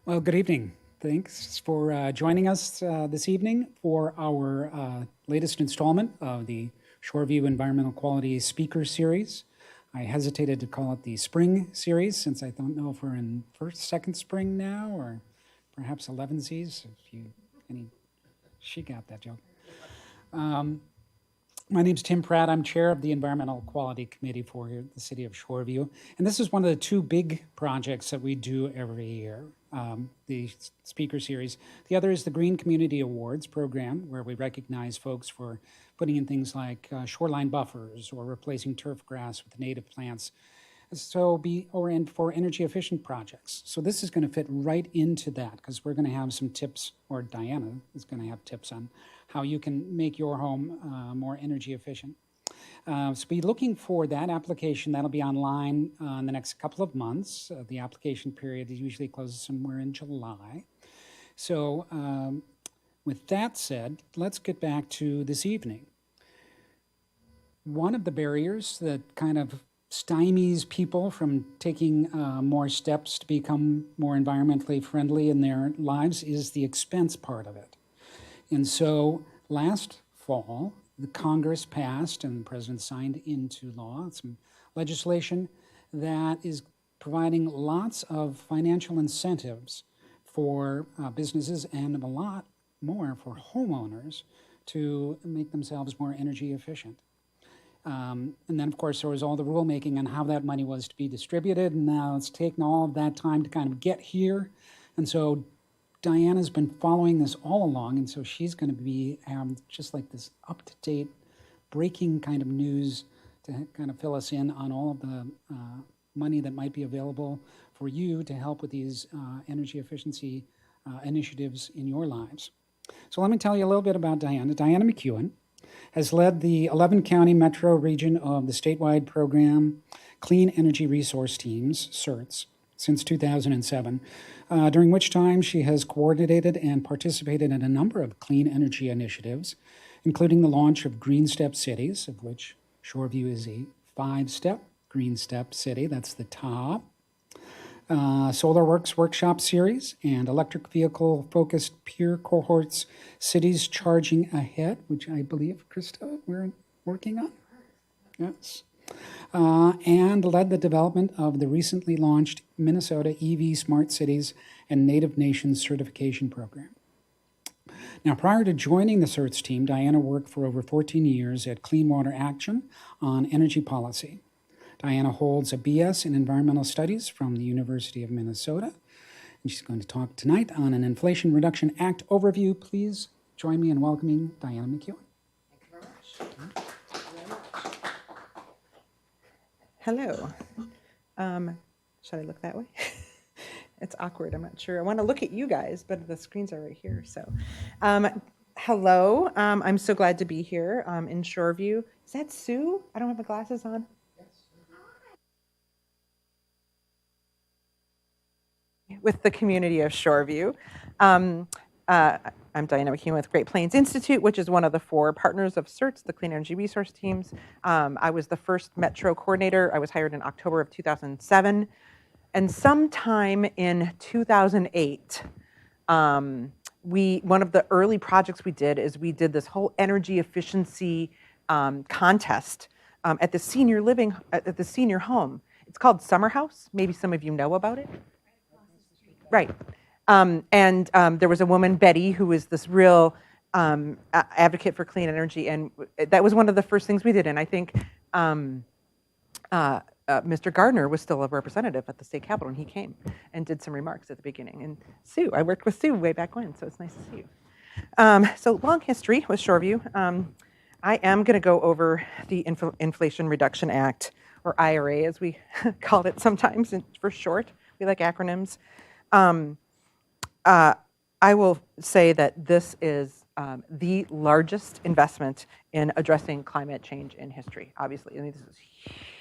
Well, good evening. Thanks for joining us this evening for our latest installment of the Shoreview Environmental Quality Speaker Series. I hesitated to call it the Spring Series since I don't know if we're in second spring now, or perhaps 11sies. She got that joke. My name's Tim Pratt. I'm chair of the Environmental Quality Committee for the City of Shoreview. And this is one of the two big projects that we do every year, the speaker series. The other is the Green Community Awards program, where we recognize folks for putting in things like shoreline buffers or replacing turf grass with native plants. And for energy efficient projects. So this is going to fit right into that because we're going to have some tips, or Diana is going to have tips on how you can make your home more energy efficient. So be looking for that application. That'll be online in the next couple of months. The application period usually closes somewhere in July. So with that said, let's get back to this evening. One of the barriers that kind of stymies people from taking more steps to become more environmentally friendly in their lives is the expense part of it. And so last fall, the Congress passed and the president signed into law some legislation that is providing lots of financial incentives for businesses and a lot more for homeowners to make themselves more energy efficient. And then, of course, there was all the rulemaking on how that money was to be distributed, and now it's taken all of that time to kind of get here. And so Diana's been following this all along, and so she's going to be just like this up-to-date, breaking kind of news to kind of fill us in on all of the money that might be available for you to help with these energy efficiency initiatives in your lives. So let me tell you a little bit about Diana. Diana McEwen has led the 11-county metro region of the statewide program Clean Energy Resource Teams, CERTs, since 2007, during which time she has coordinated and participated in a number of clean energy initiatives, including the launch of Green Step Cities, of which Shoreview is a 5-step Green Step city. That's the top. Solar Works Workshop Series and electric vehicle focused peer cohorts, Cities Charging Ahead, which I believe, Krista, we're working on. Yes. And led the development of the recently launched Minnesota EV Smart Cities and Native Nations Certification Program. Now, prior to joining the CERTs team, Diana worked for over 14 years at Clean Water Action on energy policy. Diana holds a BS in Environmental Studies from the University of Minnesota, and she's going to talk tonight on an Inflation Reduction Act overview. Please join me in welcoming Diana McEwen. Thank you very much. Hello. Should I look that way? It's awkward, I'm not sure. I want to look at you guys, but the screens are right here. So, hello. I'm so glad to be here in Shoreview. Is that Sue? I don't have my glasses on. With the community of Shoreview. I'm Diana McEwen with Great Plains Institute, which is one of the 4 partners of CERTs, the Clean Energy Resource Teams. I was the first Metro coordinator. I was hired in October of 2007. And sometime in 2008, one of the early projects we did is we did this whole energy efficiency contest at the senior home. It's called Summer House. Maybe some of you know about it. Right. And there was a woman, Betty, who was this real advocate for clean energy. And that was one of the first things we did. And I think Mr. Gardner was still a representative at the state capitol, and he came and did some remarks at the beginning. And Sue, I worked with Sue way back when, so it's nice to see you. So long history with Shoreview. I am going to go over the Inflation Reduction Act, or IRA, as we call it sometimes for short. We like acronyms. I will say that this is the largest investment in addressing climate change in history, obviously. I mean, this is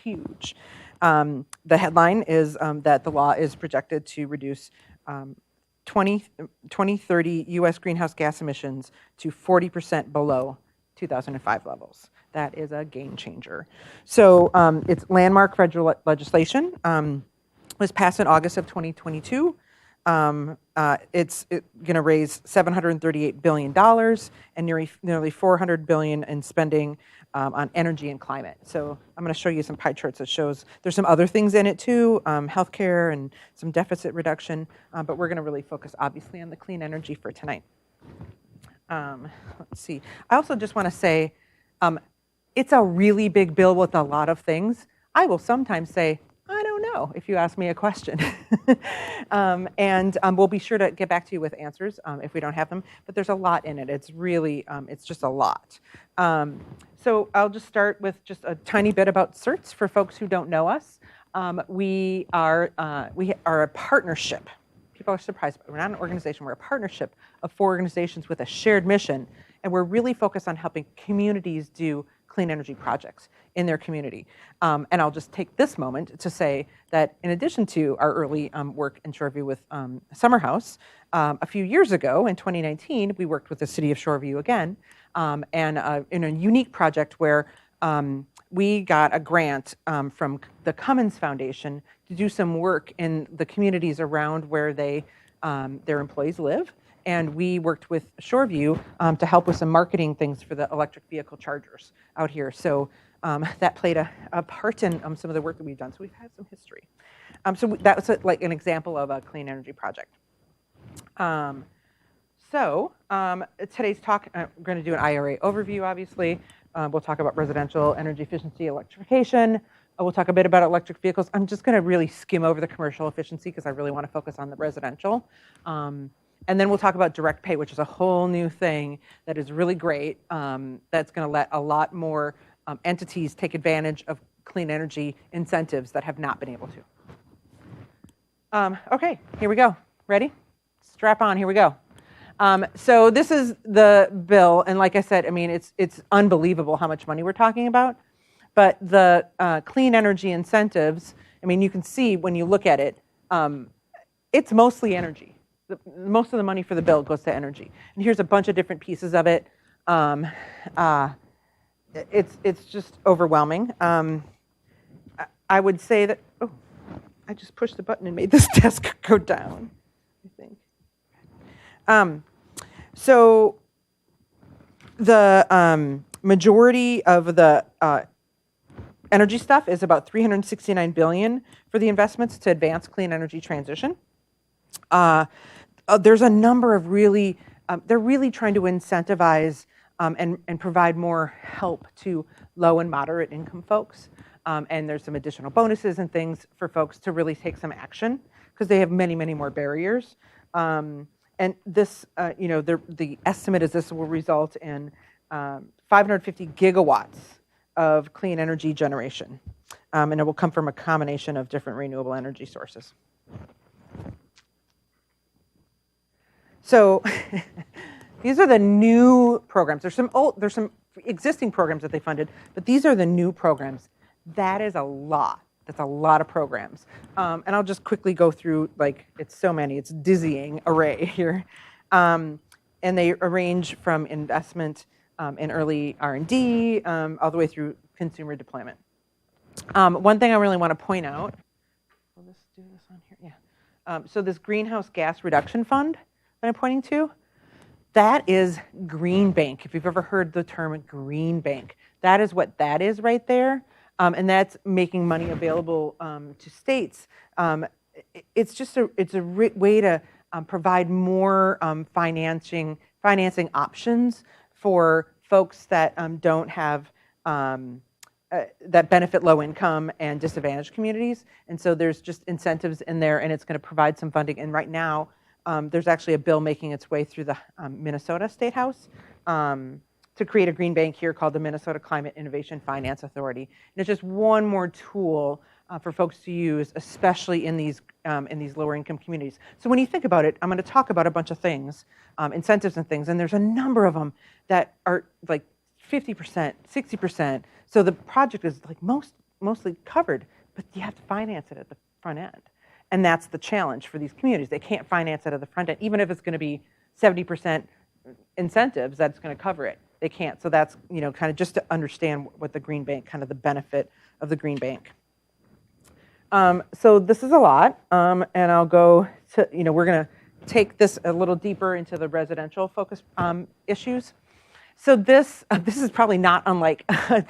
huge. The headline is that the law is projected to reduce 2030 U.S. greenhouse gas emissions to 40% below 2005 levels. That is a game changer. So it's landmark federal legislation. Was passed in August of 2022. It's going to raise $738 billion and nearly $400 billion in spending on energy and climate. So I'm going to show you some pie charts that shows there's some other things in it too, healthcare and some deficit reduction, but we're going to really focus obviously on the clean energy for tonight. Let's see. I also just want to say, it's a really big bill with a lot of things. I will sometimes say, I don't know, if you ask me a question. And we'll be sure to get back to you with answers if we don't have them. But there's a lot in it. It's really, it's just a lot. So I'll just start with just a tiny bit about CERTs for folks who don't know us. We are a partnership. People are surprised, but we're not an organization. We're a partnership of 4 organizations with a shared mission. And we're really focused on helping communities do clean energy projects in their community. And I'll just take this moment to say that in addition to our early work in Shoreview with Summer House, a few years ago in 2019, we worked with the city of Shoreview again, and in a unique project where we got a grant from the Cummins Foundation to do some work in the communities around where their employees live. And we worked with Shoreview to help with some marketing things for the electric vehicle chargers out here. So that played a part in some of the work that we've done. So we've had some history. So that was like an example of a clean energy project. Today's talk, we're going to do an IRA overview, obviously. We'll talk about residential energy efficiency, electrification. We'll talk a bit about electric vehicles. I'm just going to really skim over the commercial efficiency because I really want to focus on the residential. And then we'll talk about direct pay, which is a whole new thing that is really great. That's going to let a lot more entities take advantage of clean energy incentives that have not been able to. Okay, here we go. Ready? Strap on, here we go. So this is the bill, and like I said, I mean, it's unbelievable how much money we're talking about. But the clean energy incentives, I mean, you can see when you look at it, it's mostly energy. Most of the money for the bill goes to energy. And here's a bunch of different pieces of it. It's just overwhelming. I would say that, oh, I just pushed the button and made this desk go down, I think. So the majority of the energy stuff is about $369 billion for the investments to advance clean energy transition. There's a number of really, they're really trying to incentivize and provide more help to low and moderate income folks. And there's some additional bonuses and things for folks to really take some action because they have many, many more barriers. And this, the estimate is this will result in 550 gigawatts of clean energy generation. And it will come from a combination of different renewable energy sources. So these are the new programs. There's some existing programs that they funded, but these are the new programs. That is a lot. That's a lot of programs. And I'll just quickly go through, like, it's so many. It's dizzying array here. And they range from investment in early R&D all the way through consumer deployment. One thing I really want to point out, will this do this on here? Yeah. So this greenhouse gas reduction fund that I'm pointing to, that is green bank. If you've ever heard the term green bank, that is what that is right there. And that's making money available to states. It's just a way to provide more financing options for folks that don't have that benefit low income and disadvantaged communities. And so there's just incentives in there, and it's going to provide some funding. And right now, there's actually a bill making its way through the Minnesota State House to create a green bank here called the Minnesota Climate Innovation Finance Authority. And it's just one more tool for folks to use, especially in these lower income communities. So when you think about it, I'm going to talk about a bunch of things, incentives and things, and there's a number of them that are like 50%, 60%. So the project is like mostly covered, but you have to finance it at the front end. And that's the challenge for these communities. They can't finance it at the front end, even if it's going to be 70% incentives that's going to cover it. They can't. So that's, kind of just to understand what the green bank, kind of the benefit of the green bank. So this is a lot, and I'll go to, we're going to take this a little deeper into the residential focus issues. So this is probably not unlike a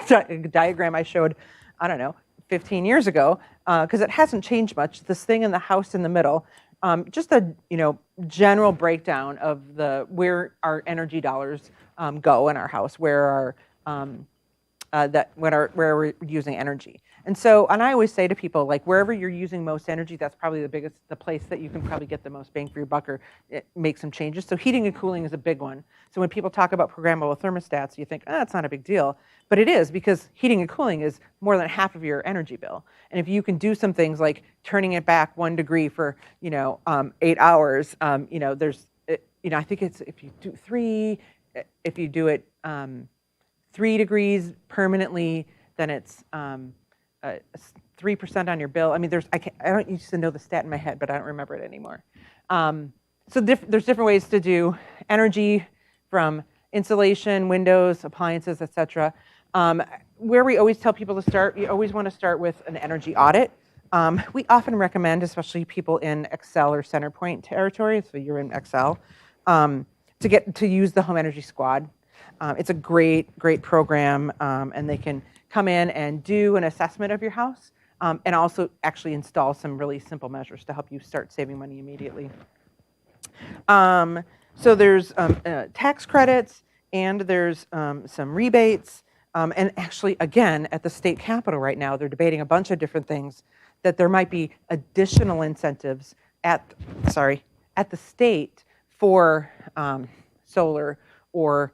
diagram I showed, I don't know, 15 years ago, because it hasn't changed much. This thing in the house in the middle, just a general breakdown of where our energy dollars go in our house, where where we're using energy. And I always say to people, like, wherever you're using most energy, that's probably the place that you can probably get the most bang for your buck or make some changes. So heating and cooling is a big one. So when people talk about programmable thermostats, you think, it's not a big deal. But it is, because heating and cooling is more than half of your energy bill. And if you can do some things like turning it back 1 degree for 8 hours, there's, I think it's, if you do 3, if you do it 3 degrees permanently, then it's 3% on your bill. I mean, I don't used to know the stat in my head, but I don't remember it anymore. So there's different ways to do energy, from insulation, windows, appliances, etc. Where we always tell people to start, you always want to start with an energy audit. We often recommend, especially people in Excel or Centerpoint territory, so you're in Excel, to use the Home Energy Squad. It's a great program, and they can come in and do an assessment of your house, and also actually install some really simple measures to help you start saving money immediately. So there's tax credits, and there's some rebates, and actually, again, at the state capitol right now, they're debating a bunch of different things, that there might be additional incentives at the state for solar or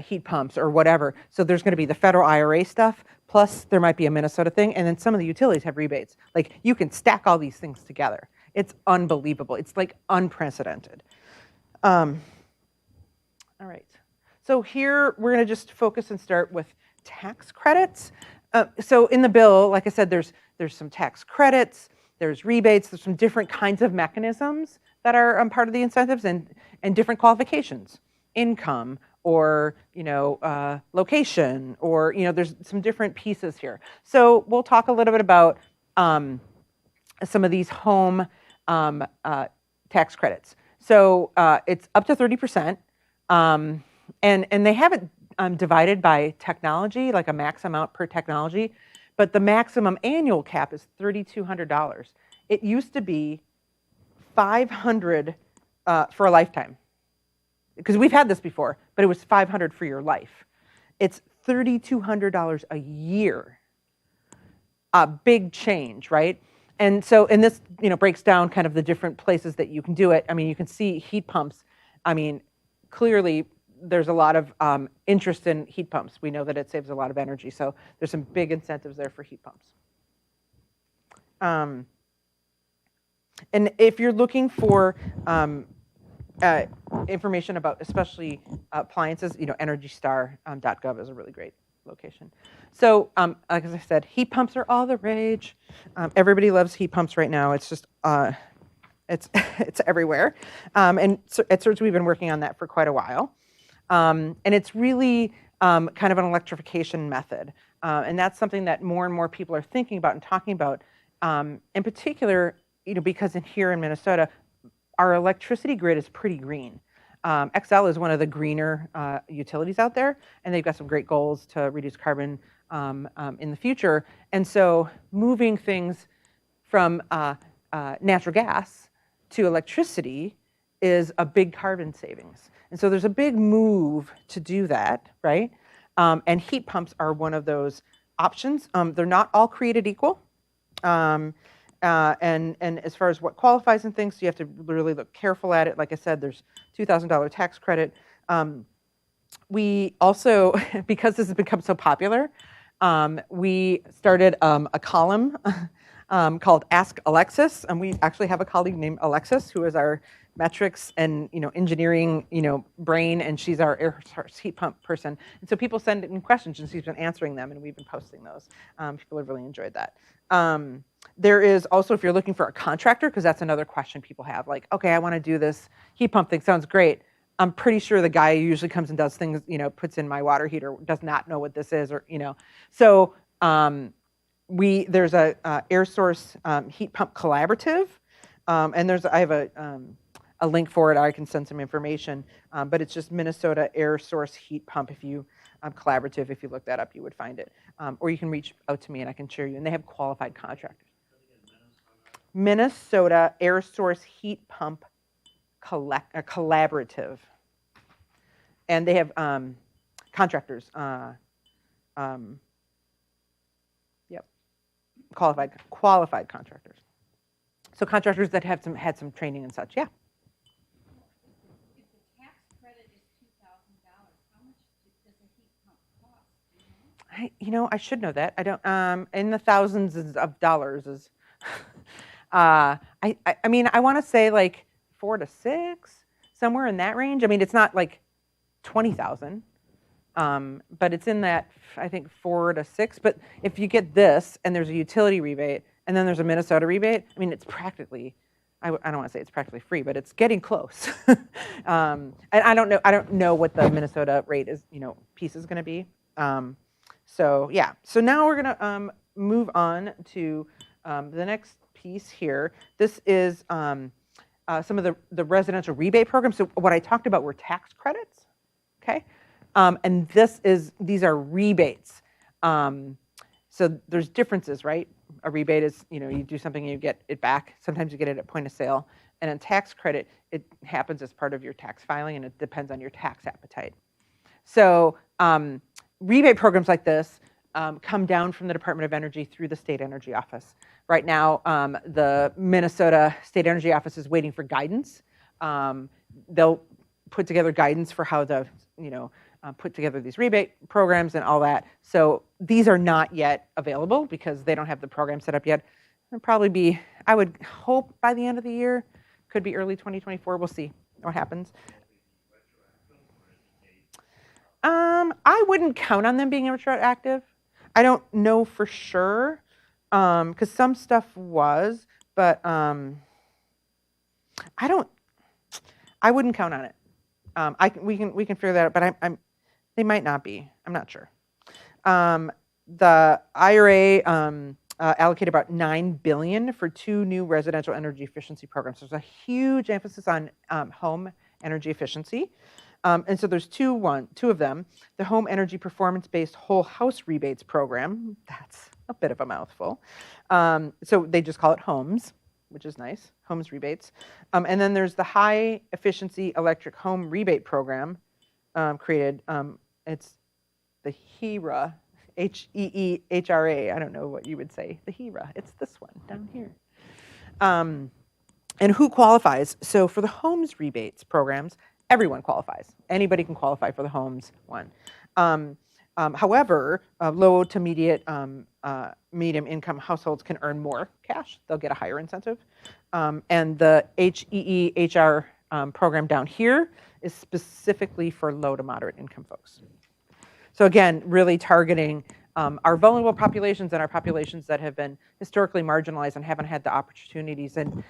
heat pumps or whatever. So there's going to be the federal IRA stuff, plus there might be a Minnesota thing, and then some of the utilities have rebates. Like, you can stack all these things together. It's unbelievable. It's like unprecedented. All right. So here we're going to just focus and start with tax credits. So in the bill, like I said, there's some tax credits, there's rebates, there's some different kinds of mechanisms that are part of the incentives, and different qualifications, income, or location, or there's some different pieces here. So we'll talk a little bit about some of these home tax credits. So it's up to 30%, and they haven't divided by technology, like a max amount per technology, but the maximum annual cap is $3,200. It used to be $500 for a lifetime, because we've had this before, but it was $500 for your life. It's $3,200 a year. A big change, right? And this breaks down kind of the different places that you can do it. I mean, you can see heat pumps. I mean, clearly there's a lot of interest in heat pumps. We know that it saves a lot of energy, so there's some big incentives there for heat pumps. And if you're looking for information about especially appliances, EnergyStar.gov is a really great location. So, like I said, heat pumps are all the rage. Everybody loves heat pumps right now. It's just, it's everywhere. And at CERTs, we've been working on that for quite a while. And it's really kind of an electrification method. And that's something that more and more people are thinking about and talking about. In particular, because here in Minnesota, our electricity grid is pretty green. XL is one of the greener utilities out there, and they've got some great goals to reduce carbon in the future. And so moving things from natural gas to electricity is a big carbon savings. And so there's a big move to do that, right? And heat pumps are one of those options. They're not all created equal. And as far as what qualifies and things, so you have to really look careful at it. Like I said, there's $2,000 tax credit. We also, because this has become so popular, we started a column called Ask Alexis, and we actually have a colleague named Alexis who is our metrics and engineering brain, and she's our air source heat pump person. And so people send in questions, and she's been answering them, and we've been posting those. People have really enjoyed that. There is also, if you're looking for a contractor, because that's another question people have, like, okay, I want to do this heat pump thing, sounds great. I'm pretty sure the guy who usually comes and does things, puts in my water heater, does not know what this is, or. So there's a air source heat pump collaborative, and I have a link for it. I can send some information, but it's just Minnesota Air Source Heat Pump. If you collaborative, if you look that up, you would find it, or you can reach out to me and I can share you. And they have qualified contractors. Minnesota Air Source Heat Pump Collaborative, and they have contractors. Yep, qualified contractors. So contractors that had some training and such. Yeah. If the tax credit is $2,000, how much does a heat pump cost? I should know that. I don't. In the thousands of dollars is. I mean, I want to say like 4 to 6, somewhere in that range. I mean, it's not like 20,000, but it's in that, I think, 4 to 6. But if you get this and there's a utility rebate and then there's a Minnesota rebate, I mean, it's practically, I don't want to say it's practically free, but it's getting close. And I don't know what the Minnesota rate is, piece is going to be. So yeah, so now we're going to move on to the next piece here. This is some of the residential rebate programs. So what I talked about were tax credits, okay? And these are rebates. So there's differences, right? A rebate is, you do something and you get it back. Sometimes you get it at point of sale. And a tax credit, it happens as part of your tax filing, and it depends on your tax appetite. So rebate programs like this come down from the Department of Energy through the State Energy Office. Right now, the Minnesota State Energy Office is waiting for guidance. They'll put together guidance for how to, put together these rebate programs and all that. So these are not yet available because they don't have the program set up yet. It'll probably be, I would hope by the end of the year, could be early 2024. We'll see what happens. I wouldn't count on them being retroactive. I don't know for sure, because some stuff was, but I wouldn't count on it. We can figure that out, but they might not be. I'm not sure. The IRA allocated about $9 billion for 2 new residential energy efficiency programs. There's a huge emphasis on home energy efficiency. And so there's two of them. The Home Energy Performance-Based Whole House Rebates Program. That's a bit of a mouthful. So they just call it HOMES, which is nice, HOMES rebates. And then there's the High Efficiency Electric Home Rebate Program created. It's the HERA, HEEHRA. I don't know what you would say, the HERA. It's this one down here. And who qualifies? So for the HOMES rebates programs, everyone qualifies. Anybody can qualify for the HOMES one. However, low to medium income households can earn more cash. They'll get a higher incentive. And the HEEHR program down here is specifically for low to moderate income folks. So again, really targeting our vulnerable populations and our populations that have been historically marginalized and haven't had the opportunities, and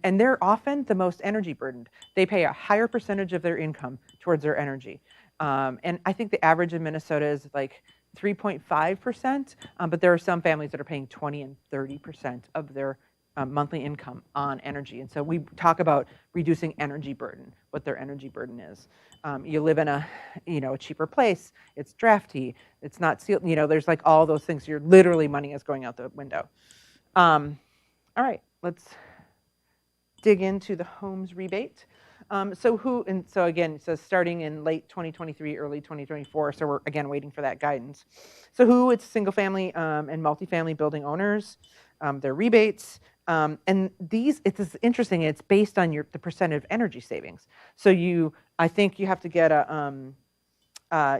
they're often the most energy burdened. They pay a higher percentage of their income towards their energy. And I think the average in Minnesota is like 3.5%, but there are some families that are paying 20 and 30% of their monthly income on energy. And so we talk about reducing energy burden, what their energy burden is. You live in a cheaper place, it's drafty, it's not sealed, there's like all those things. You're literally, money is going out the window. All right, let's dig into the HOMES rebate. So again, so starting in late 2023, early 2024, so we're again waiting for that guidance. So who? It's single family and multifamily building owners, their rebates. And it's interesting, it's based on the percent of energy savings. So I think you have to get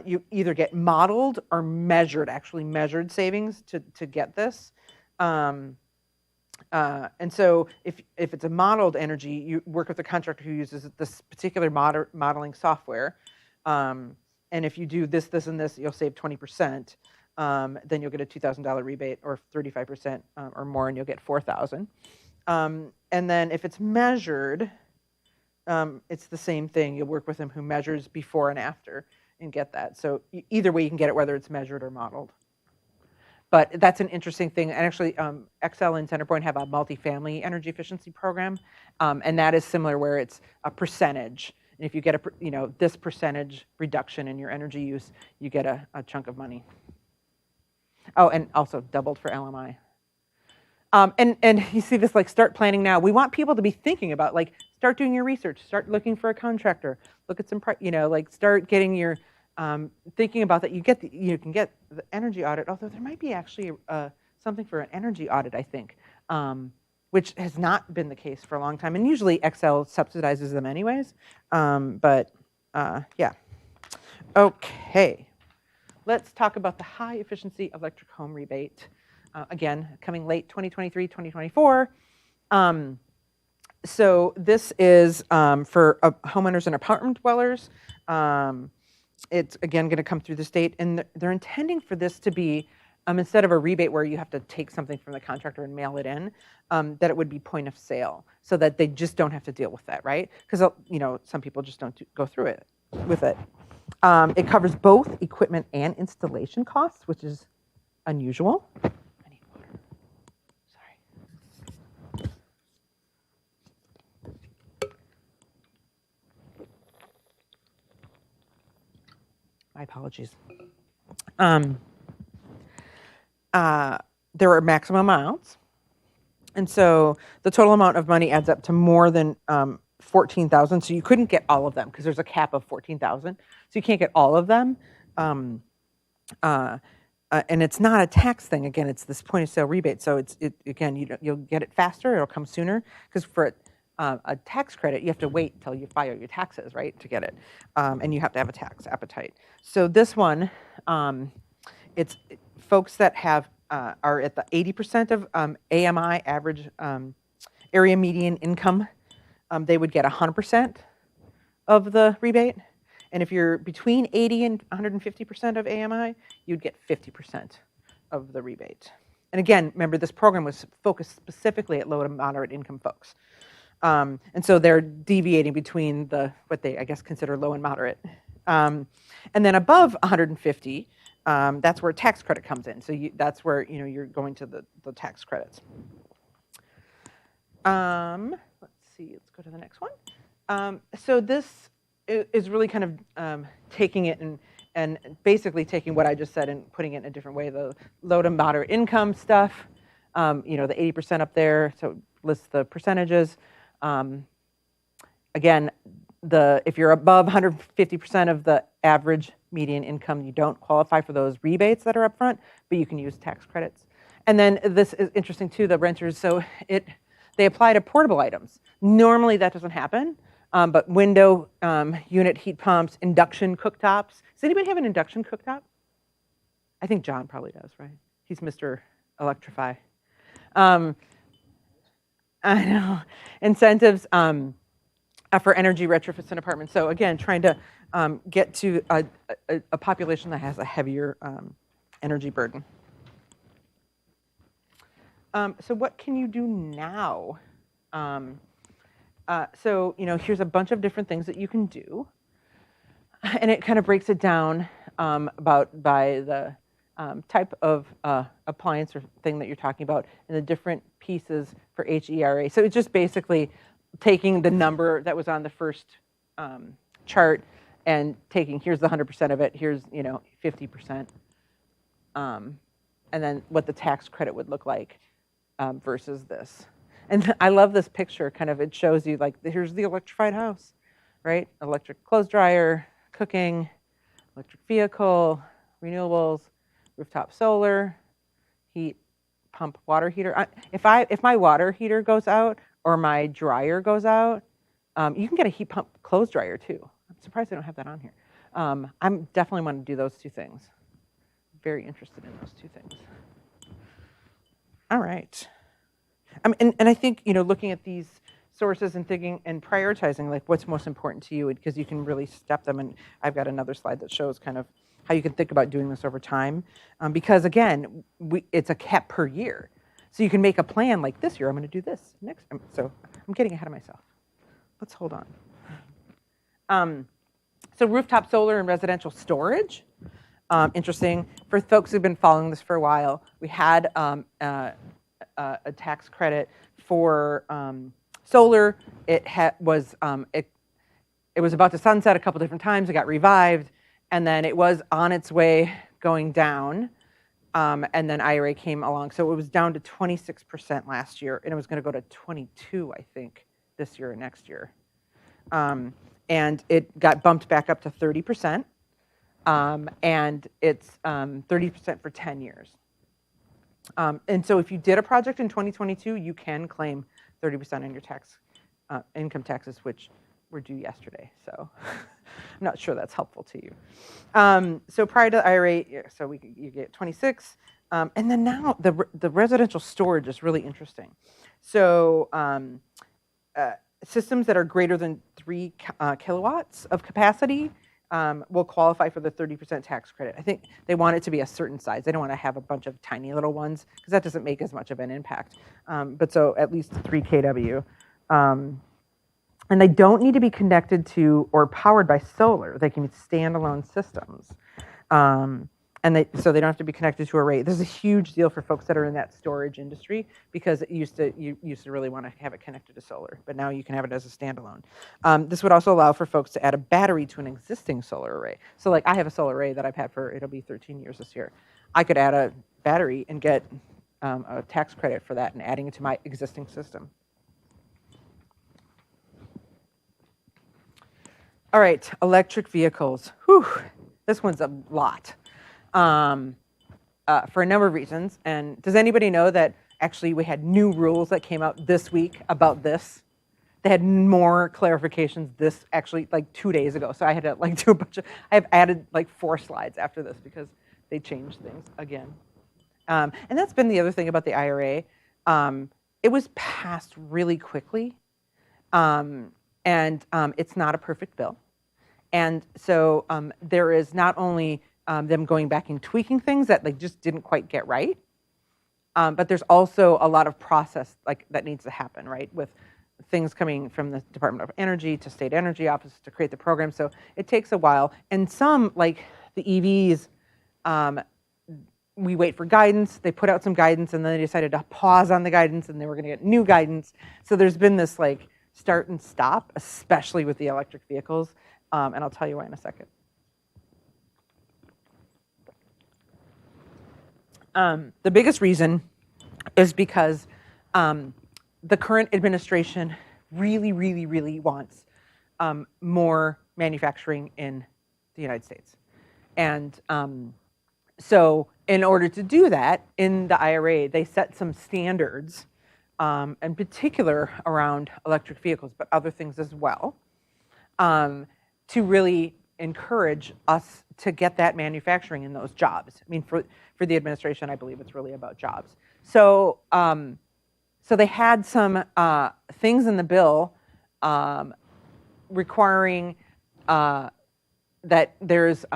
you either get modeled or actually measured savings to get this. And so if it's a modeled energy, you work with a contractor who uses this particular modeling software. And if you do this, and this, you'll save 20%. Then you'll get a $2,000 rebate, or 35% or more, and you'll get $4,000. And then if it's measured, it's the same thing. You'll work with him who measures before and after and get that. So either way, you can get it, whether it's measured or modeled. But that's an interesting thing. And actually, Excel and Centerpoint have a multifamily energy efficiency program, and that is similar, where it's a percentage. And if you get this percentage reduction in your energy use, you get a chunk of money. Oh, and also doubled for LMI. And you see this, like, start planning now. We want people to be thinking about, like, start doing your research, start looking for a contractor, look at some, like, start getting your, thinking about that. You can get the energy audit, although there might be actually something for an energy audit, I think, which has not been the case for a long time. And usually Excel subsidizes them anyways. Yeah. Okay. Let's talk about the high efficiency electric home rebate. Again, coming late 2023, 2024. So this is for homeowners and apartment dwellers. It's, again, going to come through the state, and they're intending for this to be, instead of a rebate where you have to take something from the contractor and mail it in, that it would be point of sale, so that they just don't have to deal with that, right? Because some people just don't go through it with it. It covers both equipment and installation costs, which is unusual. I need water. Sorry. My apologies. There are maximum amounts. And so the total amount of money adds up to more than 14,000. So you couldn't get all of them because there's a cap of 14,000. So you can't get all of them. And it's not a tax thing. Again, it's this point of sale rebate. So again, you'll get it faster. It'll come sooner, because for a tax credit, you have to wait until you file your taxes, right, to get it. And you have to have a tax appetite. So this one, it's folks that are at the 80% of AMI, average area median income. They would get 100% of the rebate. And if you're between 80 and 150% of AMI, you'd get 50% of the rebate. And again, remember, this program was focused specifically at low to moderate income folks. And so they're deviating between what they, I guess, consider low and moderate. And then above 150, that's where tax credit comes in. So that's where you're going to the tax credits. Let's see. Let's go to the next one. So this is really kind of taking it and basically taking what I just said and putting it in a different way. The low to moderate income stuff, the 80% up there. So lists the percentages. Again, if you're above 150% of the average median income, you don't qualify for those rebates that are up front, but you can use tax credits. And then this is interesting too, the renters. So they apply to portable items. Normally that doesn't happen, but window unit heat pumps, induction cooktops. Does anybody have an induction cooktop? I think John probably does, right? He's Mr. Electrify. I know. Incentives for energy retrofits in apartments. So again, trying to get to a population that has a heavier energy burden. So what can you do now? So here's a bunch of different things that you can do, and it kind of breaks it down by the type of appliance or thing that you're talking about, and the different pieces for HERA. So it's just basically taking the number that was on the first chart and taking, here's the 100% of it, here's 50%, and then what the tax credit would look like versus this. And I love this picture. Kind of, it shows you, like, here's the electrified house, right? Electric clothes dryer, cooking, electric vehicle, renewables, rooftop solar, heat pump, water heater. If my water heater goes out or my dryer goes out, you can get a heat pump clothes dryer too. I'm surprised I don't have that on here. I'm definitely want to do those two things. Very interested in those two things. All right. And I think, looking at these sources and thinking and prioritizing, like, what's most important to you, because you can really step them. And I've got another slide that shows kind of how you can think about doing this over time. Because again, it's a cap per year. So you can make a plan like, this year I'm going to do this next. So I'm getting ahead of myself. Let's hold on. So rooftop solar and residential storage. interesting. For folks who've been following this for a while, we had a tax credit for solar. It was about to sunset a couple different times. It got revived, and then it was on its way going down. And then IRA came along. So it was down to 26% last year, and it was going to go to 22, I think, this year or next year. And it got bumped back up to 30%, and it's 30% for 10 years. And so if you did a project in 2022, you can claim 30% on your income taxes, which were due yesterday. So I'm not sure that's helpful to you. So prior to the IRA, so you get 26. And then now the residential storage is really interesting. So systems that are greater than 3 kilowatts of capacity will qualify for the 30% tax credit. I think they want it to be a certain size. They don't want to have a bunch of tiny little ones because that doesn't make as much of an impact. But so at least 3 kW. And they don't need to be connected to or powered by solar. They can be standalone systems. So they don't have to be connected to a rate. This is a huge deal for folks that are in that storage industry because you used to really want to have it connected to solar, but now you can have it as a standalone. This would also allow for folks to add a battery to an existing solar array. So like I have a solar array that I've had it'll be 13 years this year. I could add a battery and get a tax credit for that and adding it to my existing system. All right, electric vehicles. Whew, this one's a lot. For a number of reasons. And does anybody know that actually we had new rules that came out this week about this? They had more clarifications actually like 2 days ago. So I had to do a bunch I have added 4 slides after this because they changed things again. And that's been the other thing about the IRA. It was passed really quickly. And it's not a perfect bill. And so there is not only them going back and tweaking things that they just didn't quite get right. But there's also a lot of process that needs to happen, right? With things coming from the Department of Energy to state energy offices to create the program. So it takes a while. And some, like the EVs, we wait for guidance. They put out some guidance and then they decided to pause on the guidance and they were going to get new guidance. So there's been this start and stop, especially with the electric vehicles. And I'll tell you why in a second. The biggest reason is because the current administration really, really, really wants more manufacturing in the United States. And so in order to do that, in the IRA, they set some standards, in particular around electric vehicles, but other things as well, to really encourage us to get that manufacturing in those jobs. I mean, for the administration, I believe it's really about jobs. So, so they had some things in the bill requiring that there's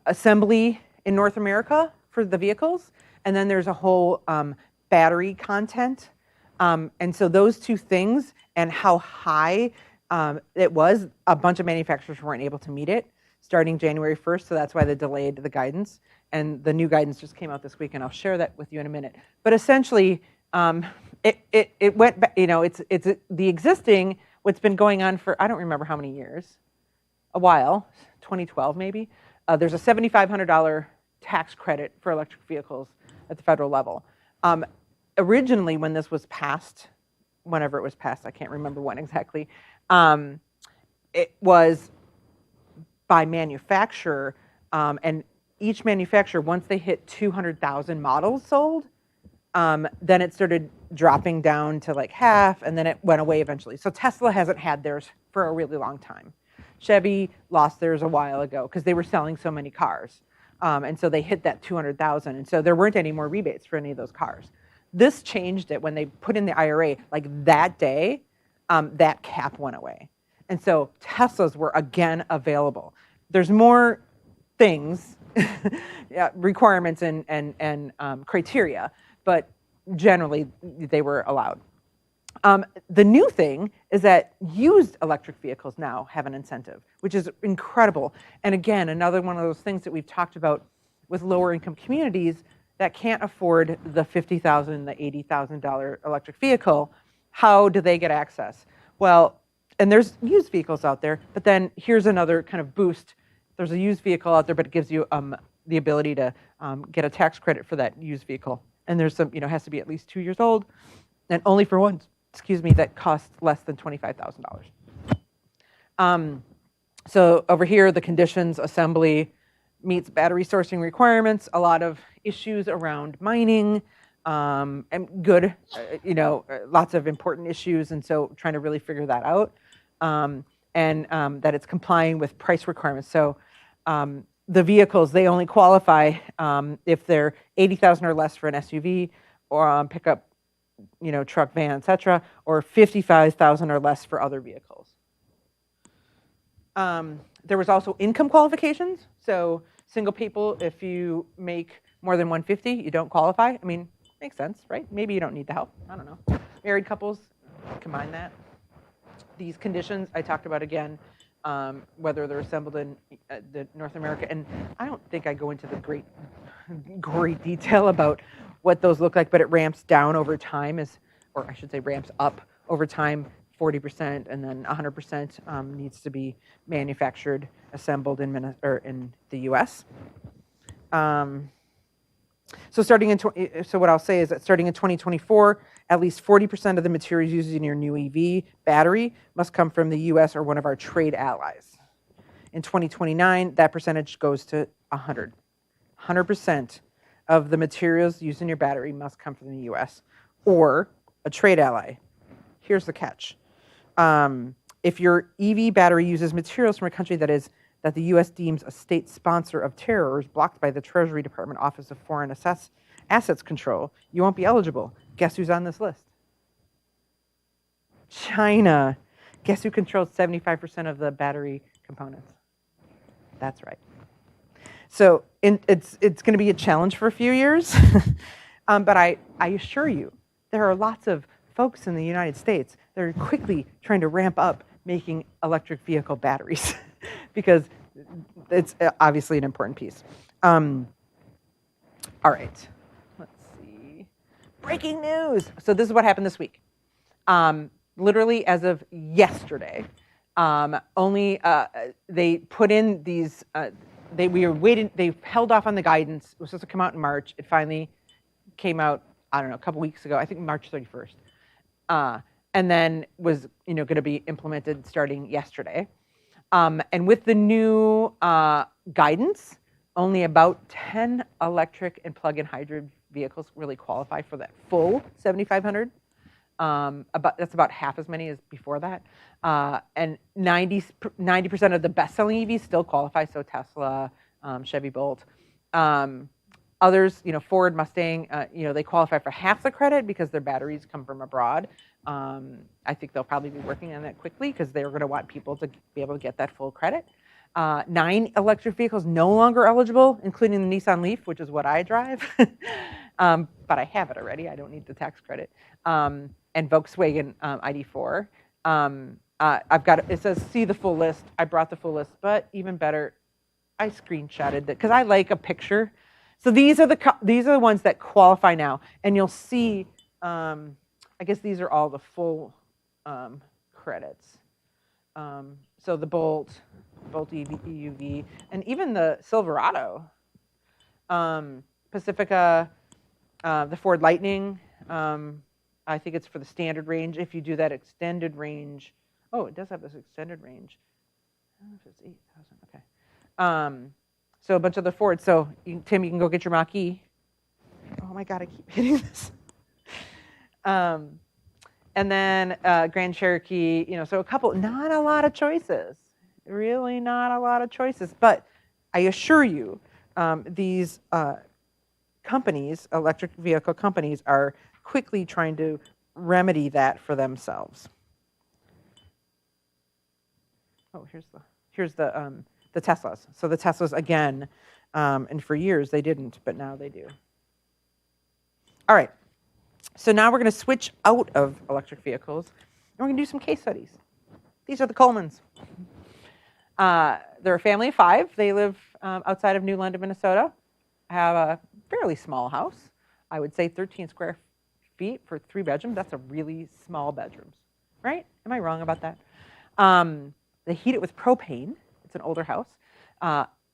assembly in North America for the vehicles, and then there's a whole battery content. And so those two things and how high it was, a bunch of manufacturers weren't able to meet it starting January 1st, so that's why they delayed the guidance. And the new guidance just came out this week, and I'll share that with you in a minute. But essentially, it went back, it's the existing, what's been going on for, I don't remember how many years, a while, 2012 maybe. There's a $7,500 tax credit for electric vehicles at the federal level. Originally, when this was passed, whenever it was passed, I can't remember when exactly, it was by manufacturer, and each manufacturer, once they hit 200,000 models sold, then it started dropping down to half, and then it went away eventually. So Tesla hasn't had theirs for a really long time. Chevy lost theirs a while ago because they were selling so many cars. And so they hit that 200,000, and so there weren't any more rebates for any of those cars. This changed it when they put in the IRA, that day, that cap went away. And so Teslas were again available. There's more things, requirements and criteria, but generally they were allowed. The new thing is that used electric vehicles now have an incentive, which is incredible. And again, another one of those things that we've talked about with lower income communities that can't afford the $50,000, the $80,000 electric vehicle. How do they get access? Well, and there's used vehicles out there, but then here's another kind of boost. There's a used vehicle out there, but it gives you the ability to get a tax credit for that used vehicle. And there's some, has to be at least 2 years old, and only for ones, that cost less than $25,000. So over here, the conditions assembly meets battery sourcing requirements, a lot of issues around mining, and good, lots of important issues, and so trying to really figure that out, and that it's complying with price requirements. So the vehicles, they only qualify if they're $80,000 or less for an SUV or pickup, truck, van, etc., or $55,000 or less for other vehicles. There was also income qualifications. So single people, if you make more than 150, you don't qualify. I mean, makes sense, right? Maybe you don't need the help. I don't know. Married couples, combine that. These conditions I talked about again, whether they're assembled in North America, and I don't think I go into the great detail about what those look like, but it ramps down over time, or I should say ramps up over time, 40%, and then 100% needs to be manufactured, assembled in the U.S. So what I'll say is that starting in 2024, at least 40% of the materials used in your new EV battery must come from the U.S. or one of our trade allies. In 2029, that percentage goes to 100. 100% of the materials used in your battery must come from the U.S. or a trade ally. Here's the catch. If your EV battery uses materials from a country that the U.S. deems a state sponsor of terror or is blocked by the Treasury Department Office of Foreign Assets Control, you won't be eligible. Guess who's on this list? China. Guess who controls 75% of the battery components? That's right. So it's going to be a challenge for a few years, but I assure you, there are lots of folks in the United States that are quickly trying to ramp up making electric vehicle batteries because it's obviously an important piece. All right, let's see. Breaking news. So this is what happened this week. Literally as of yesterday, they put in these, we were waiting, they held off on the guidance. It was supposed to come out in March. It finally came out, I don't know, a couple weeks ago, I think March 31st. And then was going to be implemented starting yesterday. And with the new guidance, only about 10 electric and plug-in hybrid vehicles really qualify for that full 7,500. That's about half as many as before that. And 90% of the best-selling EVs still qualify, so Tesla, Chevy Bolt. Others, Ford, Mustang, they qualify for half the credit because their batteries come from abroad. I think they'll probably be working on that quickly because they're going to want people to be able to get that full credit. 9 electric vehicles no longer eligible, including the Nissan Leaf, which is what I drive. But I have it already. I don't need the tax credit. And Volkswagen ID4. It says see the full list. I brought the full list, but even better, I screenshotted it because I like a picture. So these are the ones that qualify now, and you'll see. I guess these are all the full credits. So the Bolt EUV, and even the Silverado, Pacifica, the Ford Lightning. I think it's for the standard range. If you do that extended range, it does have this extended range. I don't know if it's 8,000. Okay. So a bunch of the Fords. So Tim, you can go get your Mach-E. Oh my God, I keep hitting this. And then Grand Cherokee. So a couple. Not a lot of choices. Really, not a lot of choices. But I assure you, these companies, electric vehicle companies, are quickly trying to remedy that for themselves. Oh, here's the Teslas. So the Teslas again, and for years they didn't, but now they do. All right. So now we're going to switch out of electric vehicles, and we're going to do some case studies. These are the Colemans. They're a family of 5. They live outside of New London, Minnesota. Have a fairly small house. I would say 13 square feet for 3 bedrooms. That's a really small bedrooms, right? Am I wrong about that? They heat it with propane. It's an older house.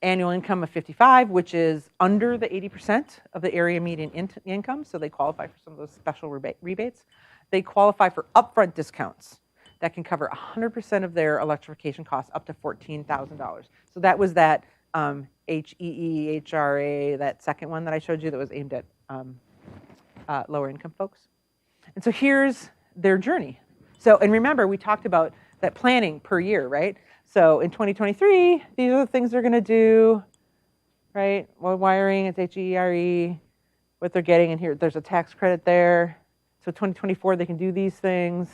Annual income of 55, which is under the 80% of the area median income, so they qualify for some of those special rebates. They qualify for upfront discounts that can cover 100% of their electrification costs up to $14,000. So that was that HEEHRA, that second one that I showed you that was aimed at lower income folks. And so here's their journey. So, and remember, we talked about that planning per year, right? So in 2023, these are the things they're going to do, right? Well, wiring, it's HERE, what they're getting in here. There's a tax credit there. So 2024, they can do these things,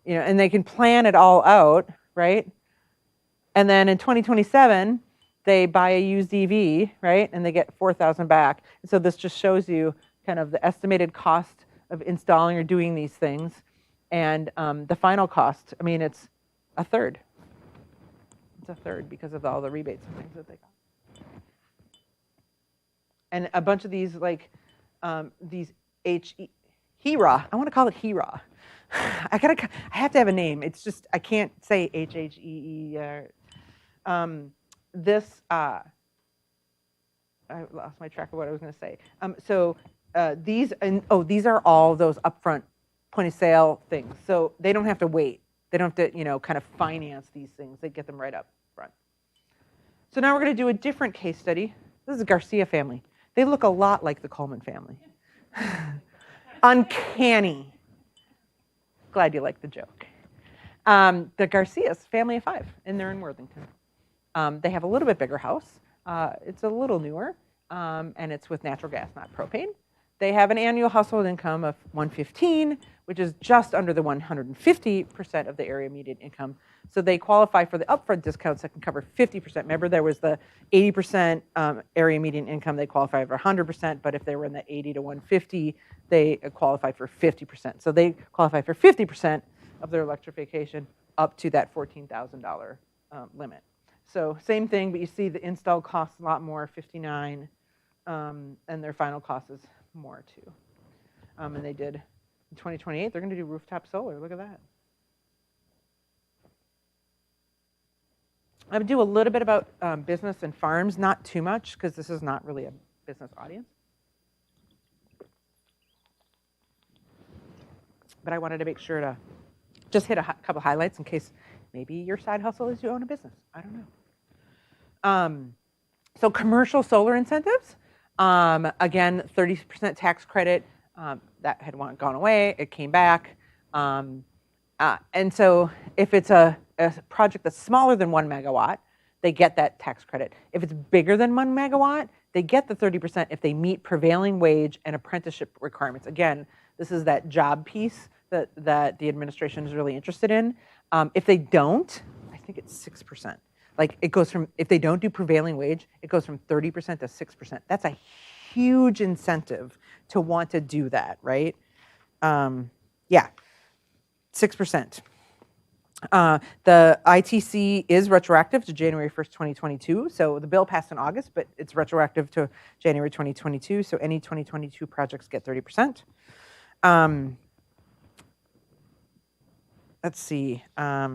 you know, and they can plan it all out, right? And then in 2027, they buy a used EV, right? And they get $4,000 back. And so this just shows you kind of the estimated cost of installing or doing these things. And the final cost, I mean, it's a third. It's a third because of all the rebates and things that they got. And a bunch of these, like these HERA, I want to call it HERA. I have to have a name. It's just, I can't say HHEE. I lost my track of what I was going to say. These are all those upfront point of sale things. So they don't have to wait. They don't have to, you know, kind of finance these things. They get them right up front. So now we're going to do a different case study. This is a Garcia family. They look a lot like the Coleman family. Uncanny. Glad you like the joke. The Garcias, family of 5, and they're in Worthington. They have a little bit bigger house. It's a little newer, and it's with natural gas, not propane. They have an annual household income of $115,000, which is just under the 150% of the area median income. So they qualify for the upfront discounts that can cover 50%. Remember, there was the 80% area median income. They qualify for 100%, but if they were in the 80 to 150, they qualify for 50%. So they qualify for 50% of their electrification up to that $14,000 limit. So same thing, but you see the install costs a lot more, $59,000, and their final cost is more too. And they did in 2028, they're going to do rooftop solar. Look at that. I would do a little bit about business and farms, not too much, because this is not really a business audience. But I wanted to make sure to just hit a couple highlights in case maybe your side hustle is you own a business. I don't know. So commercial solar incentives, again, 30% tax credit. That had gone away. It came back. And so if it's a project that's smaller than 1 megawatt, they get that tax credit. If it's bigger than 1 megawatt, they get the 30% if they meet prevailing wage and apprenticeship requirements. Again, this is that job piece that the administration is really interested in. If they don't, I think it's 6%. Like it goes from, if they don't do prevailing wage, it goes from 30% to 6%. That's a huge incentive to want to do that, right? Yeah, 6%. The ITC is retroactive to January 1st, 2022. So the bill passed in August, but it's retroactive to January 2022. So any 2022 projects get 30%. Let's see. Yeah.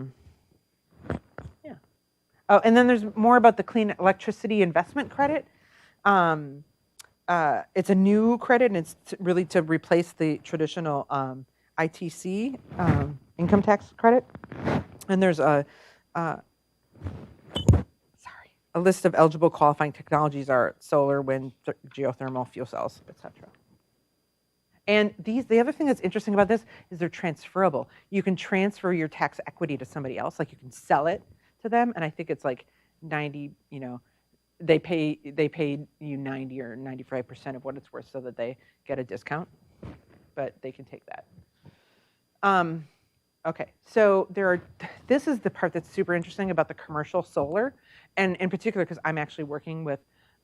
Oh, and then there's more about the Clean Electricity Investment Credit. It's a new credit, and it's really to replace the traditional ITC income tax credit. And there's a list of eligible qualifying technologies are solar, wind, geothermal, fuel cells, etc. And the other thing that's interesting about this is they're transferable. You can transfer your tax equity to somebody else, like you can sell it to them, and I think it's like 90, you know, they pay you 90 or 95% of what it's worth so that they get a discount, but they can take that. Okay, so this is the part that's super interesting about the commercial solar, and in particular because I'm actually working with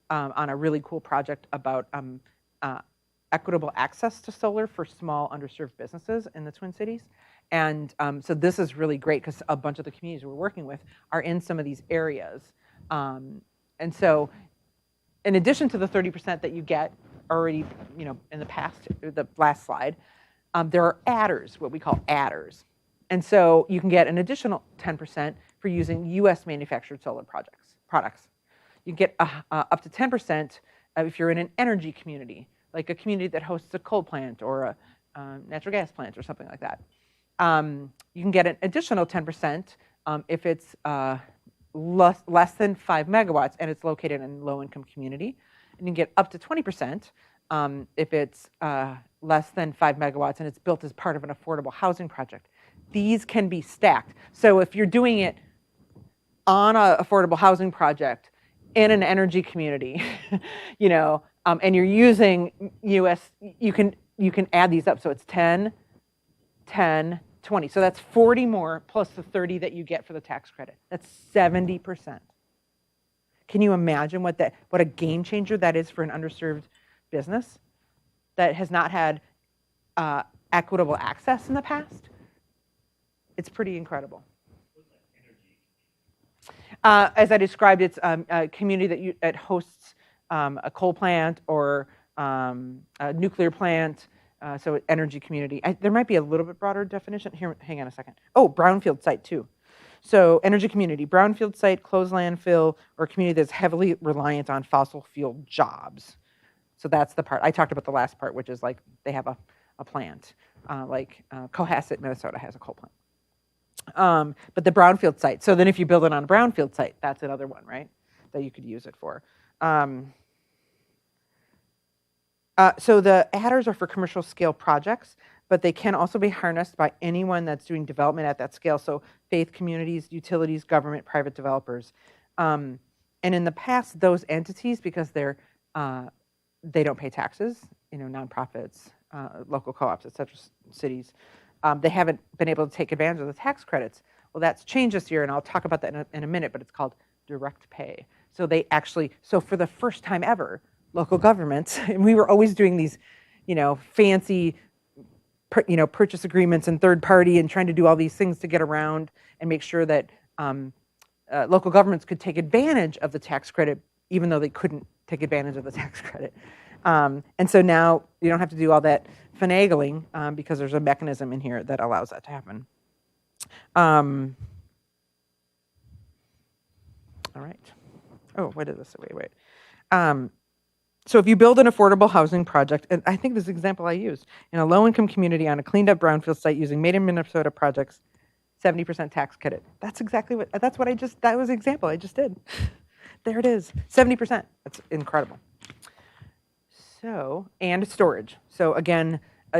on a really cool project about equitable access to solar for small underserved businesses in the Twin Cities. And so this is really great because a bunch of the communities we're working with are in some of these areas. And so in addition to the 30% that you get already, in the past, the last slide, there are adders, what we call adders. And so you can get an additional 10% for using US manufactured solar products. You can get up to 10% if you're in an energy community, like a community that hosts a coal plant or a natural gas plant or something like that. You can get an additional 10% if it's less than 5 megawatts and it's located in a low-income community. And you can get up to 20% if it's less than 5 megawatts and it's built as part of an affordable housing project. These can be stacked. So if you're doing it on an affordable housing project in an energy community, and you're using US, you can add these up. So it's 10, 10, 20. So that's 40 more plus the 30 that you get for the tax credit. That's 70%. Can you imagine what a game changer that is for an underserved business that has not had equitable access in the past? It's pretty incredible. As I described, it's a community that hosts a coal plant or a nuclear plant, so energy community. There might be a little bit broader definition. Here, hang on a second. Oh, brownfield site too. So energy community, brownfield site, closed landfill, or a community that's heavily reliant on fossil fuel jobs. So that's the part. I talked about the last part, which is like they have a plant, like Cohasset, Minnesota has a coal plant. But the brownfield site. So then if you build it on a brownfield site, that's another one, right, that you could use it for. So the adders are for commercial scale projects, but they can also be harnessed by anyone that's doing development at that scale. So faith communities, utilities, government, private developers. And in the past, those entities, because they don't pay taxes, nonprofits, local co-ops, et cetera, cities, they haven't been able to take advantage of the tax credits. Well, that's changed this year, and I'll talk about that in a minute, but it's called direct pay. So so for the first time ever, local governments, and we were always doing these, fancy, purchase agreements and third party and trying to do all these things to get around and make sure that local governments could take advantage of the tax credit, even though they couldn't take advantage of the tax credit. And so now you don't have to do all that finagling because there's a mechanism in here that allows that to happen. All right. Oh, what is this? Wait. So if you build an affordable housing project, and I think this example I used, in a low-income community on a cleaned-up brownfield site using made in Minnesota projects, 70% tax credit. That was the example I just did. There it is, 70%. That's incredible. So, and storage. So again,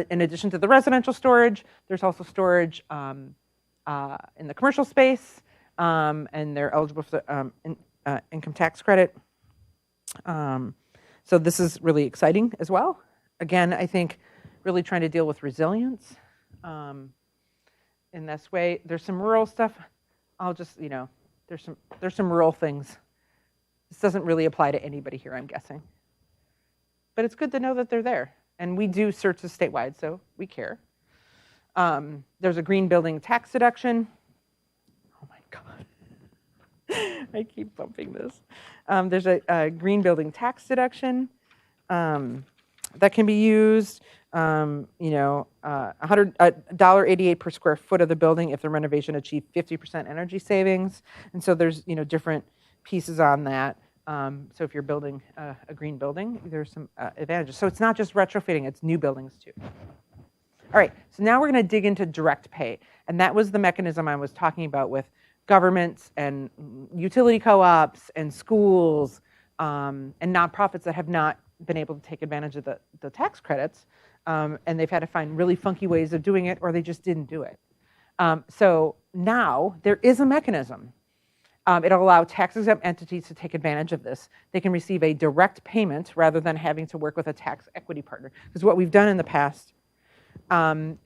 in addition to the residential storage, there's also storage in the commercial space, and they're eligible for the income tax credit. So this is really exciting as well. Again, I think really trying to deal with resilience in this way. There's some rural stuff. I'll just, there's some rural things. This doesn't really apply to anybody here, I'm guessing. But it's good to know that they're there. And we do CERTs statewide, so we care. There's a green building tax deduction. Oh my God. I keep bumping this. There's a green building tax deduction that can be used, $100.88 per square foot of the building if the renovation achieved 50% energy savings. And so there's, different pieces on that. So if you're building a green building, there's some advantages. So it's not just retrofitting, it's new buildings too. All right, so now we're going to dig into direct pay. And that was the mechanism I was talking about with governments and utility co-ops and schools and nonprofits that have not been able to take advantage of the tax credits. And they've had to find really funky ways of doing it, or they just didn't do it. So now there is a mechanism. It'll allow tax-exempt entities to take advantage of this. They can receive a direct payment rather than having to work with a tax equity partner. Because what we've done in the past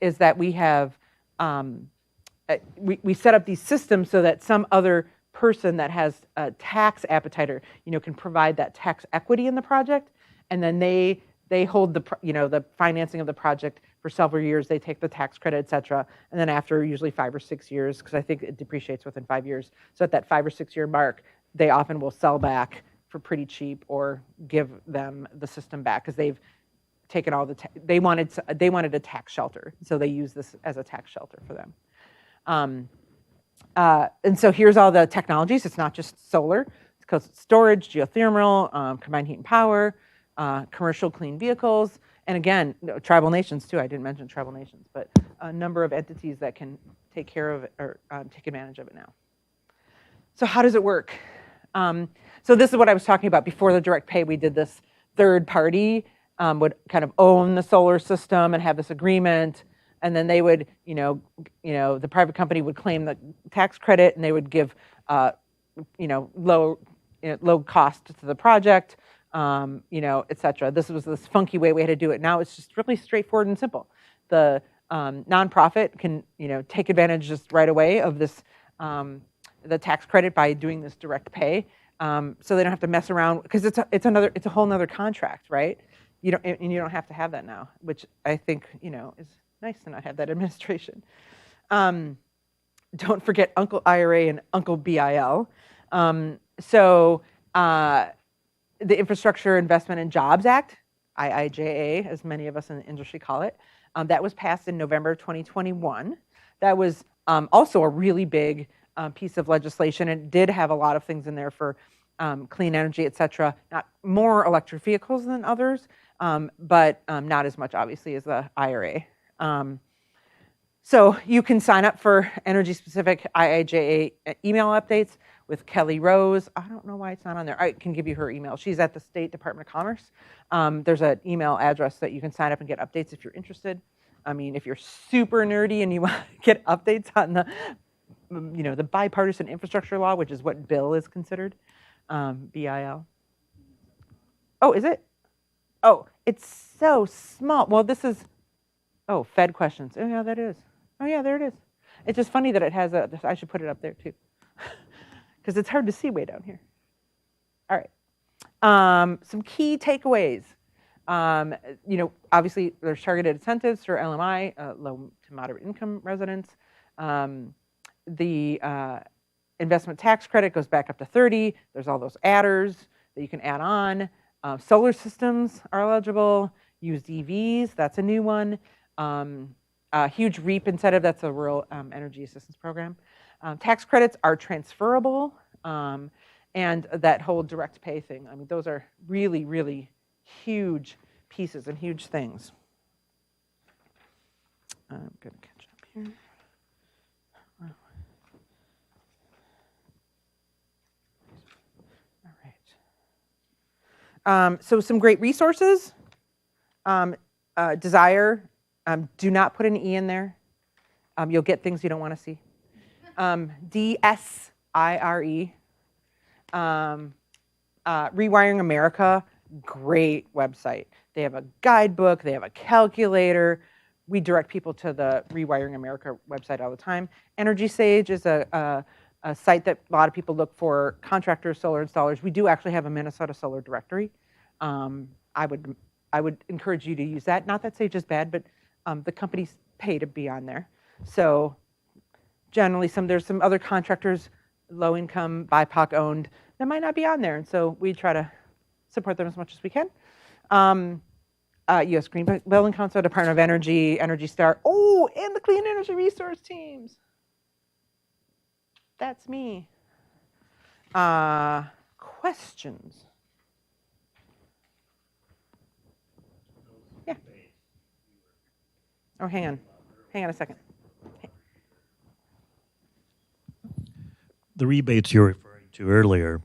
is that we have we set up these systems so that some other person that has a tax appetite or can provide that tax equity in the project, and then they they hold the financing of the project for several years. They take the tax credit, et cetera. And then after usually 5 or 6 years, because I think it depreciates within 5 years. So at that 5 or 6 year mark, they often will sell back for pretty cheap or give them the system back because they've taken all they wanted a tax shelter. So they use this as a tax shelter for them. And so here's all the technologies. It's not just solar. It's storage, geothermal, combined heat and power, commercial clean vehicles, and again, tribal nations too. I didn't mention tribal nations, but a number of entities that can take care of it or take advantage of it now. So how does it work? So this is what I was talking about before the direct pay. We did this third party would kind of own the solar system and have this agreement, and then they would, the private company would claim the tax credit, and they would give, low cost to the project, et cetera. This was this funky way we had to do it. Now it's just really straightforward and simple. The nonprofit can, take advantage just right away of this, the tax credit by doing this direct pay, so they don't have to mess around because it's a whole nother contract, right? You don't have to have that now, which I think is nice to not have that administration. Don't forget Uncle IRA and Uncle BIL. So the Infrastructure Investment and Jobs Act, IIJA, as many of us in the industry call it, that was passed in November 2021. That was also a really big piece of legislation. It did have a lot of things in there for clean energy, et cetera. Not more electric vehicles than others, but not as much, obviously, as the IRA. So you can sign up for energy-specific IIJA email updates with Kelly Rose. I don't know why it's not on there. I can give you her email. She's at the State Department of Commerce. There's an email address that you can sign up and get updates if you're interested. I mean, if you're super nerdy and you want to get updates on the bipartisan infrastructure law, which is what bill is considered, BIL. Oh, is it? Oh, it's so small. Well, this is, Fed questions. Oh, yeah, that is. Oh, yeah, there it is. It's just funny that it has I should put it up there too, because it's hard to see way down here. All right. Some key takeaways. Obviously, there's targeted incentives for LMI, low to moderate income residents. The investment tax credit goes back up to 30. There's all those adders that you can add on. Solar systems are eligible. Used EVs, that's a new one. Huge REAP incentive, that's a Rural Energy Assistance Program. Tax credits are transferable, and that whole direct pay thing. I mean, those are really, really huge pieces and huge things. I'm going to catch up here. All right. So some great resources. Desire, do not put an E in there. You'll get things you don't want to see. DSIRE. Rewiring America, great website. They have a guidebook, they have a calculator. We direct people to the Rewiring America website all the time. Energy Sage is a site that a lot of people look for contractors, solar installers. We do actually have a Minnesota solar directory. I would encourage you to use that. Not that Sage is bad, but the companies pay to be on there. So generally, there's some other contractors, low income, BIPOC owned, that might not be on there. And so we try to support them as much as we can. U.S. Green Building Council, Department of Energy, Energy Star. Oh, and the Clean Energy Resource Teams. That's me. Questions? Yeah. Oh, hang on a second. The rebates you were referring to earlier,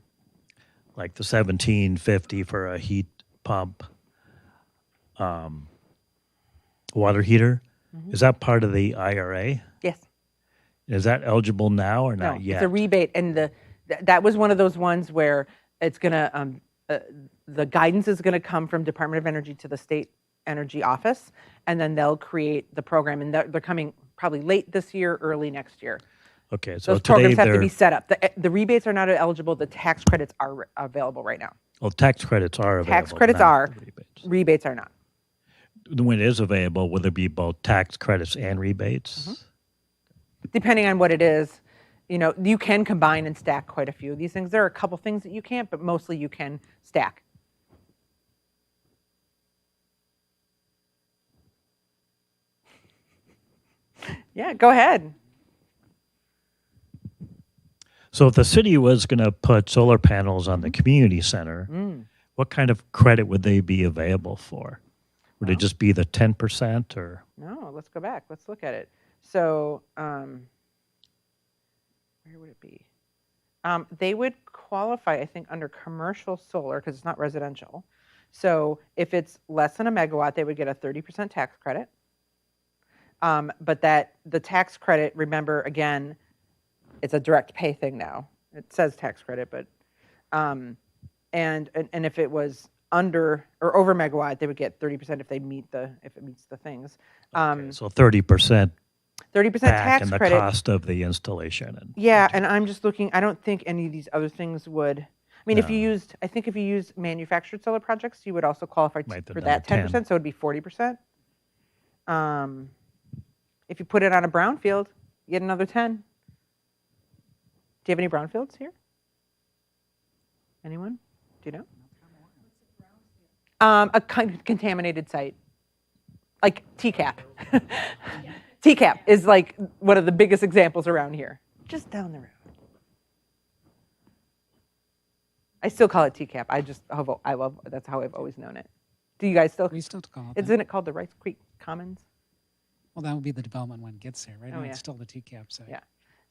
like the $17.50 for a heat pump, water heater, is that part of the IRA? Yes. Is that eligible now or not yet? It's a rebate, and that was one of those ones where it's gonna the guidance is gonna come from Department of Energy to the state energy office, and then they'll create the program, and they're coming probably late this year, early next year. Okay, so Those today programs have to they're, be set up. The rebates are not eligible. The tax credits are available right now. well, tax credits are available. Tax credits not are. the rebates. Rebates are not. When it is available, will there be both tax credits and rebates? Mm-hmm. Depending on what it is, you can combine and stack quite a few of these things. There are a couple things that you can't, but mostly you can stack. Yeah, go ahead. So if the city was going to put solar panels on the community center, what kind of credit would they be available for? Would it just be the 10% or? No, let's go back. Let's look at it. So where would it be? They would qualify, I think, under commercial solar because it's not residential. So if it's less than a megawatt, they would get a 30% tax credit. But the tax credit, remember, again, it's a direct pay thing now. It says tax credit, but and if it was under or over megawatt, they would get 30% if it meets the things. Okay, so 30% 30% back tax in the credit. cost of the installation. And Yeah, and I'm just looking. I don't think any of these other things would. I mean, if you No. used manufactured solar projects, you would also qualify Might for another that 10%. 10. So it'd be 40%. If you put it on a brownfield, you get another 10. Do you have any brownfields here? Anyone? Do you know? A contaminated site, like TCAP. TCAP is like one of the biggest examples around here, just down the road. I still call it TCAP. That's how I've always known it. Do you guys still? We still call it that. Isn't it called the Rice Creek Commons? Well, that would be the development when it gets there. Right now, yeah. it's still the TCAP site. Yeah.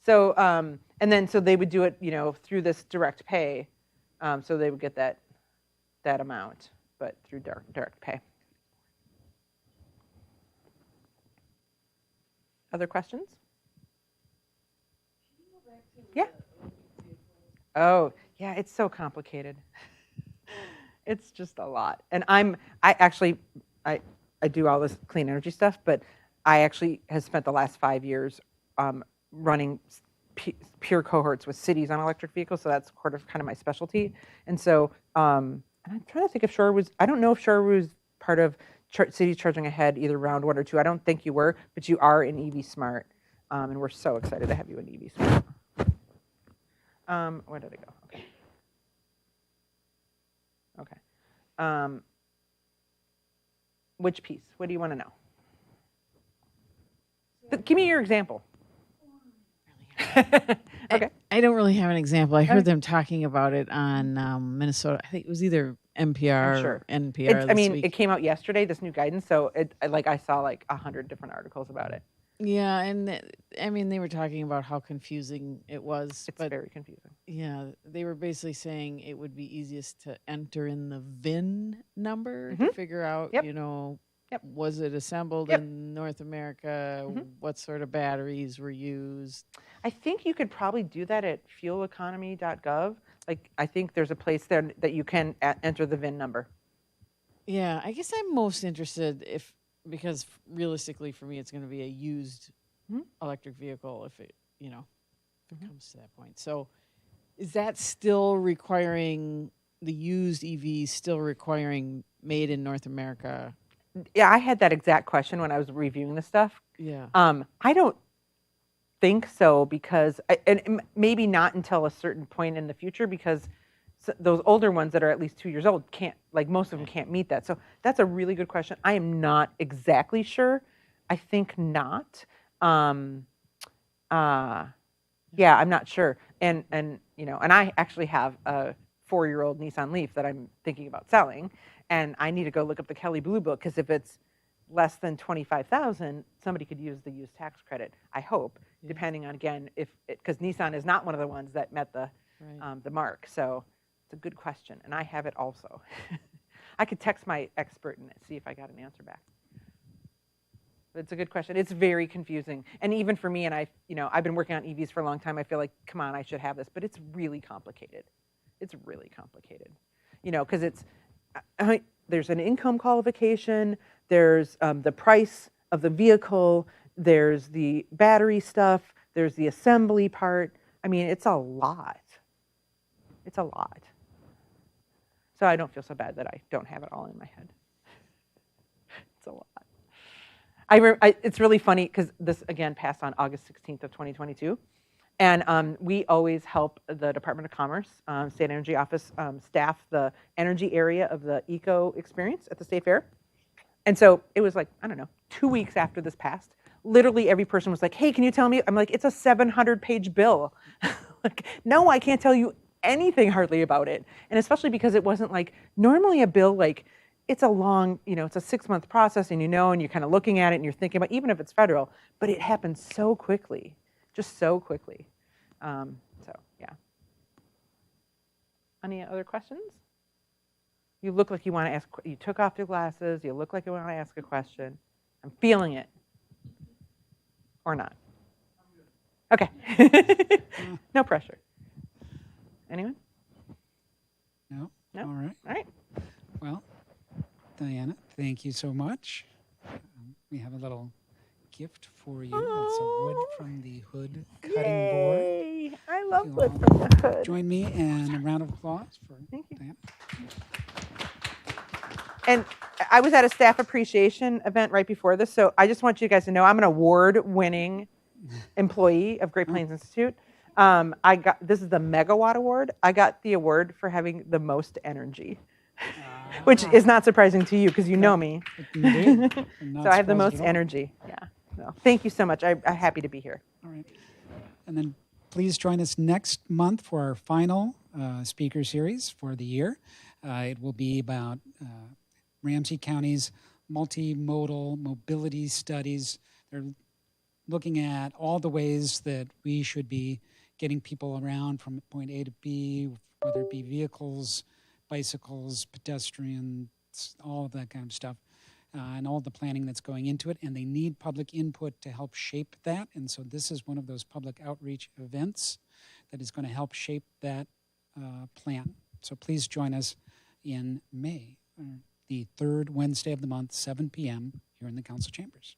So and then so they would do it, through this direct pay. So they would get that amount, but through direct pay. Other questions? Yeah. Oh, yeah, it's so complicated. It's just a lot. And I do all this clean energy stuff, but I actually have spent the last 5 years running peer cohorts with cities on electric vehicles, so that's kind of my specialty. And so I'm trying to think if I don't know if Shore was part of Cities Charging Ahead, either round 1 or 2. I don't think you were, but you are in EV Smart, and we're so excited to have you in EV Smart. Where did it go? Okay. Which piece? What do you want to know? Give me your example. Okay. I don't really have an example. I heard them talking about it on Minnesota. I think it was either NPR Sure. or NPR this week. It came out yesterday, this new guidance, so I saw 100 different articles about it. Yeah, and they were talking about how confusing it was. It's very confusing. Yeah, they were basically saying it would be easiest to enter in the VIN number to figure out, was it assembled in North America? What sort of batteries were used? I think you could probably do that at fueleconomy.gov. I think there's a place there that you can enter the VIN number. Yeah, I guess I'm most interested because realistically for me it's going to be a used electric vehicle if it comes to that point. So is that still requiring the used EVs still requiring made in North America? Yeah, I had that exact question when I was reviewing this stuff. Yeah. I don't think so because, and maybe not until a certain point in the future because those older ones that are at least 2 years old can't, most of them can't meet that. So that's a really good question. I am not exactly sure. I think not. Yeah, I'm not sure. And I actually have a 4-year-old Nissan Leaf that I'm thinking about selling. And I need to go look up the Kelley Blue Book because if it's less than $25,000, somebody could use the used tax credit. I hope, depending on again because Nissan is not one of the ones that met the mark. So it's a good question, and I have it also. I could text my expert and see if I got an answer back. But it's a good question. It's very confusing, and even for me, and I've been working on EVs for a long time. I feel like, come on, I should have this, but it's really complicated. It's really complicated, because there's an income qualification, there's the price of the vehicle, there's the battery stuff, there's the assembly part. I mean, it's a lot. It's a lot. So I don't feel so bad that I don't have it all in my head. It's a lot. It's really funny because this, again, passed on August 16th of 2022. And we always help the Department of Commerce, State Energy Office, staff the energy area of the eco experience at the State Fair. And so it was like, I don't know, 2 weeks after this passed, literally every person was like, hey, can you tell me? I'm like, it's a 700-page bill. Like, no, I can't tell you anything hardly about it. And especially because it wasn't like, normally a bill, like, it's a long, it's a 6-month process, and and you're kind of looking at it and you're thinking about, even if it's federal, but it happens so quickly, just so quickly. So yeah. Any other questions? You look like you want to ask, you took off your glasses, you look like you want to ask a question. I'm feeling it. Or not. Okay. No pressure. Anyone? No? No? All right. All right. Well, Diana, thank you so much. We have a little gift for you. It's a wood from the hood cutting board. Yay! I love You wood all from the hood. Join me in a round of applause for Thank you. Diana. And I was at a staff appreciation event right before this, so I just want you guys to know I'm an award-winning employee of Great Plains Institute. This is the Megawatt Award. I got the award for having the most energy, which is not surprising to you because you know me. Indeed. I'm not So I have the surprised most at all. energy. Yeah. So thank you so much. I'm happy to be here. All right. And then please join us next month for our final speaker series for the year. It will be about Ramsey County's multimodal mobility studies. They're looking at all the ways that we should be getting people around from point A to B, whether it be vehicles, bicycles, pedestrians, all of that kind of stuff, and all the planning that's going into it. And they need public input to help shape that. And so this is one of those public outreach events that is going to help shape that plan. So please join us in May, the third Wednesday of the month, 7 p.m. here in the council chambers.